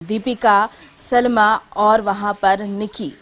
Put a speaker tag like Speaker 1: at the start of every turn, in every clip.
Speaker 1: दीपिका, सलमा और वहां पर निकी।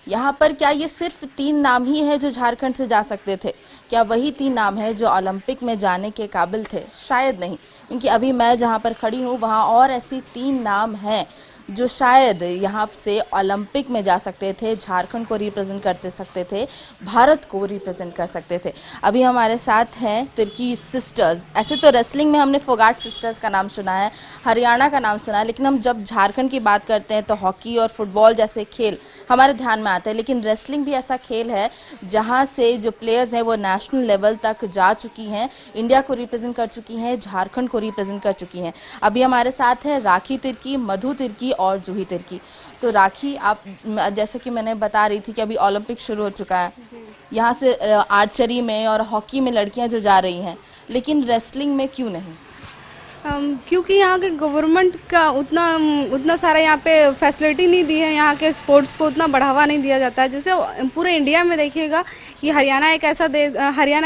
Speaker 1: यहाँ पर क्या ये सिर्फ 3 नाम ही है जो झारखंड से जा सकते थे? क्या वही 3 नाम है जो ओलंपिक में जाने के काबिल थे? शायद नहीं, क्योंकि अभी मैं जहाँ पर खड़ी हूँ वहाँ और ऐसी 3 नाम हैं जो शायद यहाँ से ओलंपिक में जा सकते थे, झारखंड को रिप्रेजेंट करते सकते थे, भारत को रिप्रेजेंट कर सकते थे। अभी हमारे साथ हैं तिर्की सिस्टर्स। ऐसे तो रेसलिंग में हमने फोगाट सिस्टर्स का नाम सुना है, हरियाणा का नाम सुना है, लेकिन हम जब झारखंड की बात करते हैं तो हॉकी और फुटबॉल जैसे खेल हमारे ध्यान में आते हैं। लेकिन रेसलिंग भी ऐसा खेल है जहाँ से जो प्लेयर्स हैं वो नेशनल लेवल तक जा चुकी हैं, इंडिया को रिप्रेजेंट कर चुकी हैं, झारखंड को रिप्रेजेंट कर चुकी हैं। अभी हमारे साथ है राखी तिर्की, मधु तिर्की और जूही तिर्की। तो राखी, आप जैसे कि मैंने बता रही थी कि अभी ओलंपिक शुरू हो चुका है, यहाँ से आर्चरी में और हॉकी में लड़कियां जो जा रही हैं, लेकिन रेसलिंग में क्यों नहीं?
Speaker 2: क्योंकि यहाँ के गवर्नमेंट का उतना सारा यहाँ पे फैसिलिटी नहीं दी है, यहाँ के स्पोर्ट्स को उतना बढ़ावा नहीं दिया जाता है। जैसे पूरे इंडिया में देखिएगा कि हरियाणा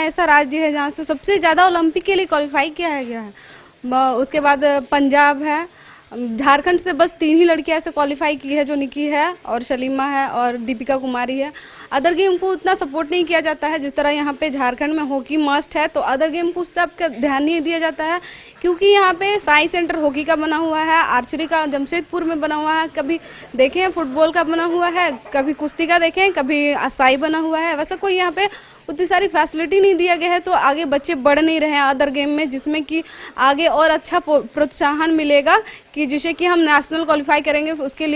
Speaker 2: ऐसा राज्य है जहाँ से सबसे ज़्यादा ओलंपिक के लिए क्वालिफाई किया गया है। उसके बाद पंजाब है, झारखंड से बस 3 ही लड़कियां ऐसे क्वालिफाई की है, जो निकी है और शलीमा है और दीपिका कुमारी है। अदर गेम को उतना सपोर्ट नहीं किया जाता है जिस तरह यहाँ पे झारखंड में हॉकी मस्ट है, तो अदर गेम को उस सब का ध्यान नहीं दिया जाता है, क्योंकि यहाँ पे साई सेंटर हॉकी का बना हुआ है, आर्चरी का जमशेदपुर में बना हुआ है, कभी देखें फुटबॉल का बना हुआ है, कभी कुश्ती का देखें, कभी साई बना हुआ है। वैसा कोई यहाँ पे उतनी सारी फैसिलिटी नहीं दिया गया है, तो आगे बच्चे बढ़ नहीं रहे हैं अदर गेम में, जिसमें कि आगे और अच्छा प्रोत्साहन मिलेगा कि जिसे कि हम नेशनल क्वालिफाई करेंगे, उसके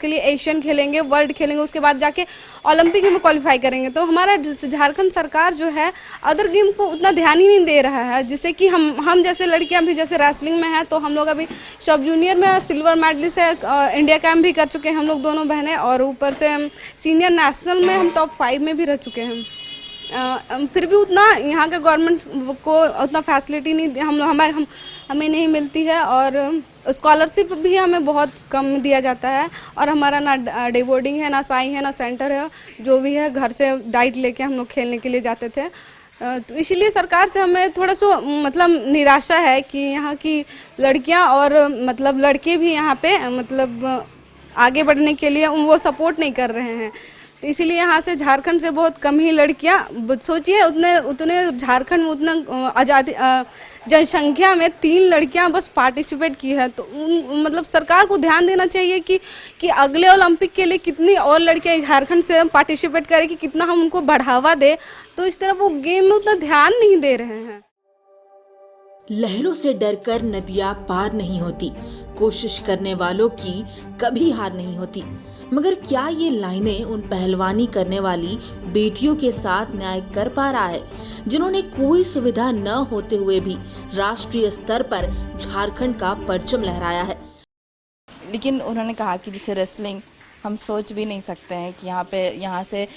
Speaker 2: लिए एशियन खेलेंगे, वर्ल्ड खेलेंगे, उसके बाद जाके ओलंपिक में क्वालिफाई करेंगे। तो हमारा झारखंड सरकार जो है अदर गेम को उतना ध्यान ही नहीं दे रहा है, जिससे कि हम जैसे लड़कियां भी जैसे रेसलिंग में हैं, तो हम लोग अभी सब जूनियर में सिल्वर मेडलिस्ट है, इंडिया कैंप भी कर चुके हैं हम लोग दोनों बहनें, और ऊपर से सीनियर नेशनल में हम टॉप 5 में भी रह चुके हैं। फिर भी उतना यहाँ के गवर्नमेंट को उतना फैसिलिटी नहीं हमें नहीं मिलती है, और स्कॉलरशिप भी हमें बहुत कम दिया जाता है, और हमारा ना डे बोर्डिंग है, ना साई है, ना सेंटर है, जो भी है घर से डाइट लेके हम लोग खेलने के लिए जाते थे। तो इसलिए सरकार से हमें थोड़ा सा मतलब निराशा है कि यहाँ की लड़कियाँ और मतलब लड़के भी यहाँ पे मतलब आगे बढ़ने के लिए वो सपोर्ट नहीं कर रहे हैं। तो इसीलिए यहाँ से झारखंड से बहुत कम ही लड़कियाँ, सोचिए उतने झारखंड में उतना आज़ादी जनसंख्या में 3 लड़कियाँ बस पार्टिसिपेट की है। तो मतलब सरकार को ध्यान देना चाहिए कि अगले ओलंपिक के लिए कितनी और लड़कियाँ झारखंड से पार्टिसिपेट करें, कि कितना हम उनको बढ़ावा दे। तो इस तरह वो गेम में उतना ध्यान नहीं दे रहे हैं।
Speaker 1: लहरों से डरकर नदियां पार नहीं होती, कोशिश करने वालों की कभी हार नहीं होती। मगर क्या ये लाइनें उन पहलवानी करने वाली बेटियों के साथ न्याय कर पा रहा है, जिन्होंने कोई सुविधा न होते हुए भी राष्ट्रीय स्तर पर झारखंड का परचम लहराया है? लेकिन उन्होंने कहा कि जैसे रेसलिंग हम सोच भी नहीं सकते हैं कि यहाँ से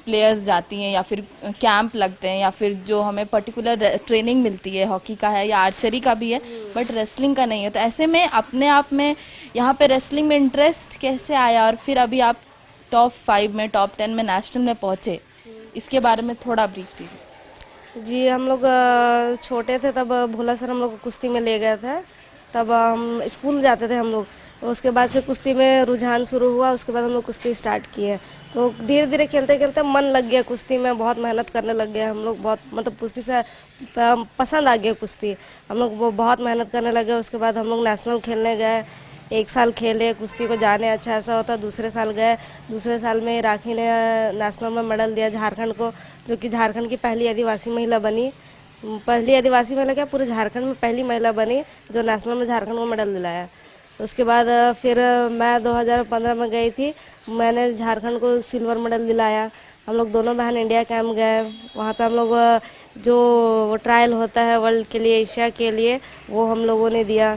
Speaker 1: प्लेयर्स जाती हैं या फिर कैंप लगते हैं या फिर जो हमें पर्टिकुलर ट्रेनिंग मिलती है, हॉकी का है या आर्चरी का भी है, बट रेसलिंग का नहीं है। तो ऐसे में अपने आप में यहाँ पे रेसलिंग में इंटरेस्ट कैसे आया, और फिर अभी आप टॉप 5 में, टॉप 10 में, नेशनल में पहुँचे, इसके बारे में थोड़ा ब्रीफ दीजिए।
Speaker 3: जी, हम लोग छोटे थे तब भोला सर हम लोग कुश्ती में ले गए थे, तब हम स्कूल जाते थे हम लोग। उसके बाद से कुश्ती में रुझान शुरू हुआ, उसके बाद हम लोग कुश्ती स्टार्ट किए, तो धीरे धीरे खेलते खेलते मन लग गया कुश्ती में, बहुत मेहनत करने लग गए हम लोग, बहुत मतलब कुश्ती से पसंद आ गया कुश्ती, हम लोग वो बहुत मेहनत करने लगे। उसके बाद हम लोग नेशनल खेलने गए, 1 साल खेले कुश्ती को, जाने अच्छा ऐसा होता। दूसरे साल गए, दूसरे साल में राखी ने नेशनल में मेडल दिया झारखंड को, जो कि झारखंड की पहली आदिवासी महिला बनी, पहली आदिवासी महिला क्या पूरे झारखंड में पहली महिला बनी जो नेशनल में झारखंड को मेडल दिलाया। उसके बाद फिर मैं 2015 में गई थी, मैंने झारखंड को सिल्वर मेडल दिलाया। हम लोग दोनों बहन इंडिया कैंप गए, वहाँ पे हम लोग जो ट्रायल होता है वर्ल्ड के लिए, एशिया के लिए, वो हम लोगों ने दिया।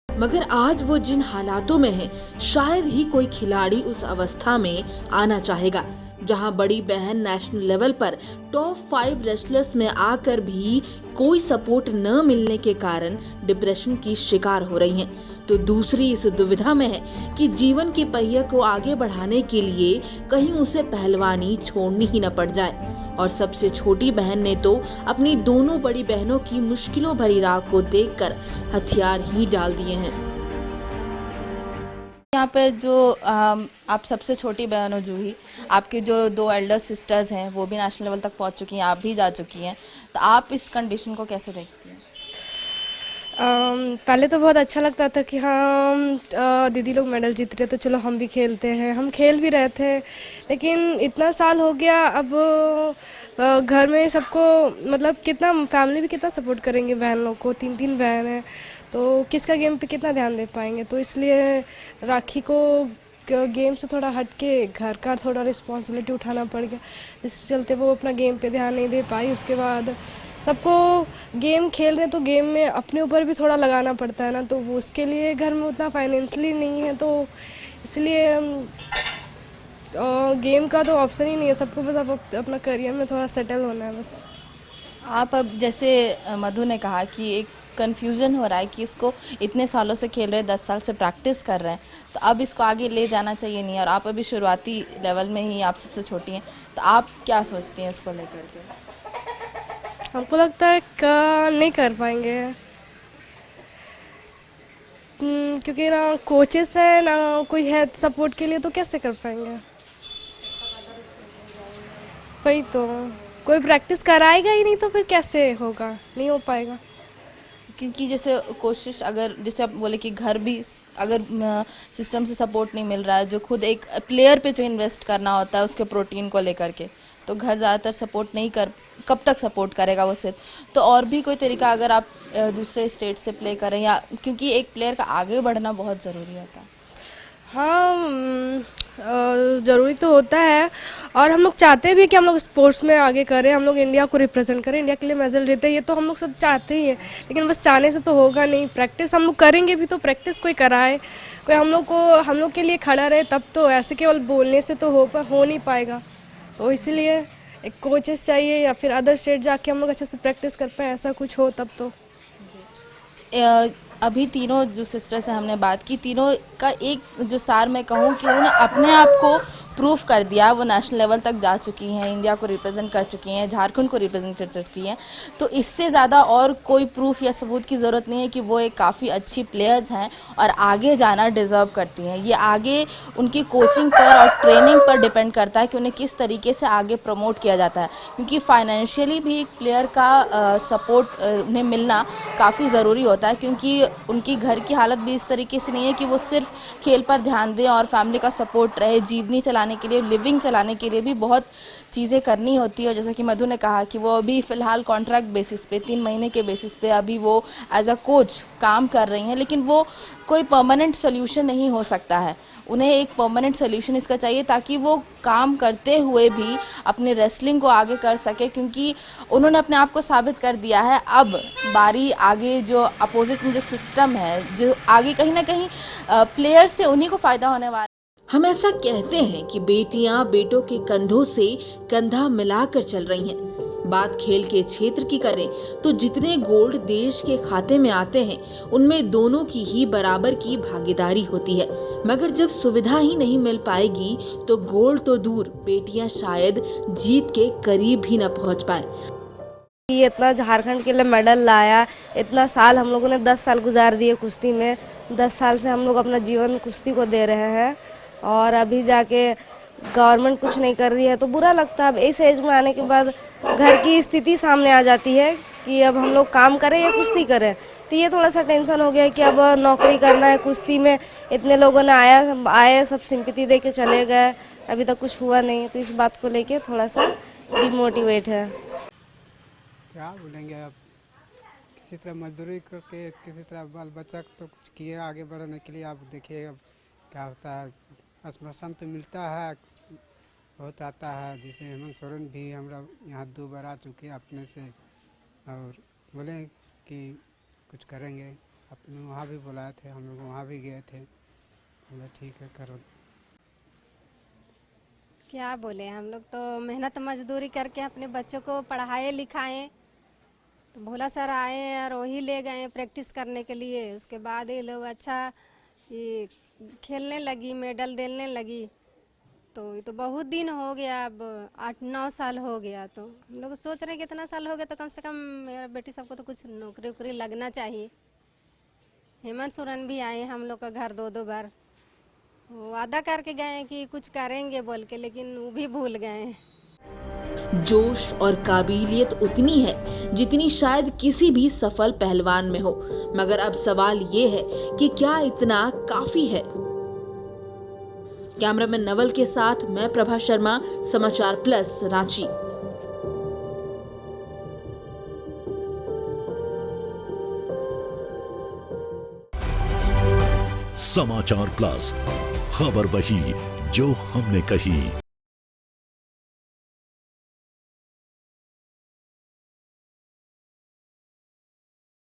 Speaker 1: मगर आज वो जिन हालातों में है, शायद ही कोई खिलाड़ी उस अवस्था में आना चाहेगा जहां बड़ी बहन नेशनल लेवल पर टॉप 5 रेसलर्स में आकर भी कोई सपोर्ट न मिलने के कारण डिप्रेशन की शिकार हो रही हैं, तो दूसरी इस दुविधा में है कि जीवन के पहिए को आगे बढ़ाने के लिए कहीं उसे पहलवानी छोड़नी ही न पड़ जाए। और सबसे छोटी बहन ने तो अपनी दोनों बड़ी बहनों की मुश्किलों भरी राह को देखकर हथियार ही डाल दिए हैं। यहाँ पे जो आप सबसे छोटी बहन हो जूही, आपके जो दो एल्डर सिस्टर्स हैं वो भी नेशनल लेवल तक पहुँच चुकी हैं, आप भी जा चुकी हैं, तो आप इस कंडीशन को कैसे देखती हैं?
Speaker 3: पहले तो बहुत अच्छा लगता था कि हाँ दीदी लोग मेडल जीत रहे तो चलो हम भी खेलते हैं, हम खेल भी रहे थे। लेकिन इतना साल हो गया, अब घर में सबको मतलब कितना फैमिली भी कितना सपोर्ट करेंगे बहन लोग को, 3 बहन हैं तो किसका गेम पे कितना ध्यान दे पाएंगे। तो इसलिए राखी को गेम से थोड़ा हट के घर का थोड़ा रिस्पॉन्सिबिलिटी उठाना पड़ गया, जिसके चलते वो अपना गेम पे ध्यान नहीं दे पाई। उसके बाद सबको गेम खेल रहे तो गेम में अपने ऊपर भी थोड़ा लगाना पड़ता है ना, तो वो उसके लिए घर में उतना फाइनेंशियली नहीं है, तो इसलिए गेम का तो ऑप्शन ही नहीं है। सबको बस अपना करियर में थोड़ा सेटल होना है बस।
Speaker 1: आप अब जैसे मधु ने कहा कि एक कन्फ्यूजन हो रहा है कि इसको इतने सालों से खेल रहे हैं, 10 साल से प्रैक्टिस कर रहे हैं, तो अब इसको आगे ले जाना चाहिए नहीं, और आप अभी शुरुआती लेवल में ही, आप सबसे छोटी हैं, तो आप क्या सोचती हैं इसको लेकर के?
Speaker 3: हमको लगता है नहीं कर पाएंगे, क्योंकि ना कोचेस है ना कोई है सपोर्ट के लिए, तो कैसे कर पाएंगे। वही तो, कोई प्रैक्टिस कराएगा ही नहीं तो फिर कैसे होगा, नहीं हो पाएगा।
Speaker 1: क्योंकि जैसे कोशिश, अगर जैसे आप बोले कि घर भी अगर सिस्टम से सपोर्ट नहीं मिल रहा है, जो खुद एक प्लेयर पे जो इन्वेस्ट करना होता है उसके प्रोटीन को लेकर के, तो घर ज़्यादातर सपोर्ट नहीं कर, कब तक सपोर्ट करेगा वो सिर्फ। तो और भी कोई तरीका अगर आप दूसरे स्टेट से प्ले करें, या क्योंकि एक प्लेयर का आगे बढ़ना बहुत ज़रूरी होता है।
Speaker 3: हाँ ज़रूरी तो होता है, और हम लोग चाहते भी कि हम लोग स्पोर्ट्स में आगे करें, हम लोग इंडिया को रिप्रेजेंट करें, इंडिया के लिए मेडल जीते, ये तो हम लोग सब चाहते ही हैं। लेकिन बस चाहने से तो होगा नहीं, प्रैक्टिस हम लोग करेंगे भी तो प्रैक्टिस कोई कराए, कोई हम लोग के लिए खड़ा रहे, तब तो। ऐसे केवल बोलने से तो हो नहीं पाएगा। तो इसीलिए एक कोचेस चाहिए, या फिर अदर स्टेट जाके हम लोग अच्छे से प्रैक्टिस कर पाए, ऐसा कुछ हो तब तो।
Speaker 1: अभी तीनों जो सिस्टर्स हैं, हमने बात की, तीनों का एक जो सार मैं कहूँ कि उन्होंने अपने आप को प्रूफ कर दिया, वो नेशनल लेवल तक जा चुकी हैं, इंडिया को रिप्रेजेंट कर चुकी हैं, झारखंड को रिप्रेजेंट कर चुकी हैं। तो इससे ज़्यादा और कोई प्रूफ या सबूत की ज़रूरत नहीं है कि वो एक काफ़ी अच्छी प्लेयर्स हैं और आगे जाना डिज़र्व करती हैं। ये आगे उनकी कोचिंग पर और ट्रेनिंग पर डिपेंड करता है कि उन्हें किस तरीके से आगे प्रमोट किया जाता है, क्योंकि फाइनेंशियली भी एक प्लेयर का सपोर्ट उन्हें मिलना काफ़ी ज़रूरी होता है, क्योंकि उनकी घर की हालत भी इस तरीके से नहीं है कि वो सिर्फ खेल पर ध्यान दें, और फैमिली का सपोर्ट रहे, जीवनी चलाने के लिए, लिविंग चलाने के लिए भी बहुत चीज़ें करनी होती है। जैसे कि मधु ने कहा कि वो अभी फ़िलहाल कॉन्ट्रैक्ट बेसिस पे, 3 महीने के बेसिस पे अभी वो एज अ कोच काम कर रही हैं, लेकिन वो कोई परमानेंट सोल्यूशन नहीं हो सकता है। उन्हें एक परमानेंट सोल्यूशन इसका चाहिए ताकि वो काम करते हुए भी अपने रेसलिंग को आगे कर सके, क्योंकि उन्होंने अपने आप को साबित कर दिया है। अब बारी आगे जो अपोजिट में जो सिस्टम है, जो आगे कहीं ना कहीं प्लेयर से उन्हीं को फ़ायदा होने वाला।
Speaker 4: हम ऐसा कहते हैं कि बेटियां बेटों के कंधों से कंधा मिलाकर चल रही हैं। बात खेल के क्षेत्र की करें तो जितने गोल्ड देश के खाते में आते हैं, उनमें दोनों की ही बराबर की भागीदारी होती है। मगर जब सुविधा ही नहीं मिल पाएगी तो गोल्ड तो दूर, बेटियां शायद जीत के करीब भी न पहुंच पाए।
Speaker 3: ये इतना झारखंड के लिए मेडल लाया, इतना साल हम लोगों ने 10 साल गुजार दिए कुश्ती में, 10 साल से हम लोग अपना जीवन कुश्ती को दे रहे हैं, और अभी जाके गवर्नमेंट कुछ नहीं कर रही है तो बुरा लगता है। अब इस एज में आने के बाद घर की स्थिति सामने आ जाती है कि अब हम लोग काम करें या कुश्ती करें, तो ये थोड़ा सा टेंशन हो गया है कि अब नौकरी करना है। कुश्ती में इतने लोगों ने आए सब सिंपैथी दे के चले गए, अभी तक कुछ हुआ नहीं, तो इस बात को लेके थोड़ा सा डिमोटिवेट है।
Speaker 5: क्या बोलेंगे, अब किसी तरह मजदूरी करके किसी तरह बाल बच्चा तो कुछ किए आगे बढ़ने के लिए। आप देखिए अब क्या होता है, आश्वासन तो मिलता है, बहुत आता है। जैसे हेमंत सोरेन भी हमरा यहाँ 2 बार आ चुके हैं अपने से, और बोले कि कुछ करेंगे। अपने वहाँ भी बुलाए थे, हम लोग वहाँ भी गए थे, बोले ठीक है करो।
Speaker 6: क्या बोले, हम लोग तो मेहनत मजदूरी करके अपने बच्चों को पढ़ाए लिखाएं, तो भोला सर आए और वही ले गए प्रैक्टिस करने के लिए। उसके बाद ये लोग अच्छा ये खेलने लगी, मेडल देने लगी। तो ये तो बहुत दिन हो गया, अब 8-9 साल हो गया। तो हम लोग सोच रहे हैं कि इतना साल हो गया तो कम से कम मेरा बेटी सबको तो कुछ नौकरी वोकरी लगना चाहिए। हेमंत सोरेन भी आए हम लोग का घर 2-2 बार, वादा करके गए हैं कि कुछ करेंगे बोल के, लेकिन वो भी भूल गए हैं।
Speaker 4: जोश और काबिलियत उतनी है जितनी शायद किसी भी सफल पहलवान में हो, मगर अब सवाल ये है कि क्या इतना काफी है। कैमरामैन नवल के साथ मैं प्रभा शर्मा, समाचार प्लस, रांची।
Speaker 7: समाचार प्लस, खबर वही जो हमने कही।